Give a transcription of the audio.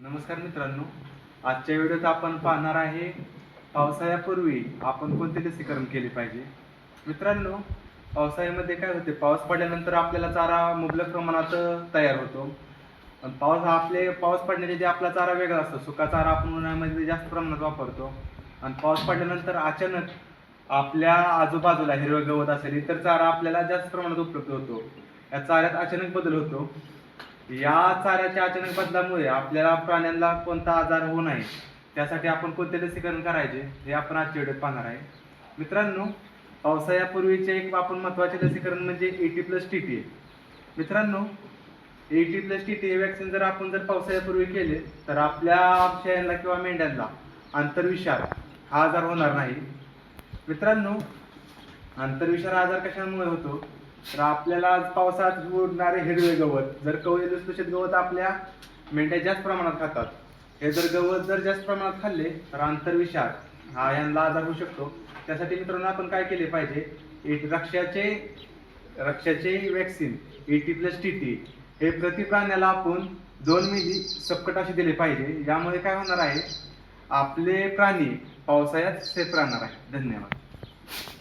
नमस्कार मित्रांनो, आजच्या व्हिडिओत आपण पाहणार आहे पावसाळ्यापूर्वी आपण कोणते लसीकरण केले पाहिजे. मित्रांनो, पावसाळ्यामध्ये काय होते, पाऊस पडल्यानंतर आपल्याला चारा मुबलक प्रमाणात तयार होतो. पण पाऊस पडण्याच्या आधी आपला चारा वेगळा असतो. सुका चारा आपण उन्हाळ्यामध्ये जास्त प्रमाणात वापरतो आणि पाऊस पडल्यानंतर अचानक आपल्या आजूबाजूला हिरवं गवत असेल, इतर चारा आपल्याला जास्त प्रमाणात उपलब्ध होतो. या चाऱ्यात अचानक बदल होतो. या चाऱ्याच्या अचानक बदलामुळे आपल्याला प्राण्यांना कोणता आजार होऊ नये त्यासाठी आपण कोणते लसीकरण करायचे हे आपण आजच्या व्हिडिओत पाहणार आहे. मित्रांनो, पावसाळ्यापूर्वीचे एक आपण महत्त्वाचे लसीकरण म्हणजे 80+ TT. मित्रांनो, 80+ TT हे वॅक्सिन जर पावसाळ्यापूर्वी केले तर आपल्या शेळ्यांना किंवा मेंढ्यांना आंतरविषार हा आजार होणार नाही. मित्रांनो, आंतरविषार आजार कशामुळे होतो तर आपल्याला पावसात उडणारे हिरवे गवत, जर कवळे लुसलुशीत गवत आपल्या मेंढ्या जास्त प्रमाणात खातात, हे गवत जास्त प्रमाणात खाल्ले तर आंतरविषार हा यांना आजार होऊ शकतो. त्यासाठी मित्रांनो आपण काय केले पाहिजे, रक्षाचे वॅक्सिन 80+ TT हे प्रति प्राण्याला आपण 2 मिली सबकट असे दिले पाहिजे. यामुळे काय होणार आहे, आपले प्राणी पावसाळ्यात सेफ राहणार आहे. धन्यवाद.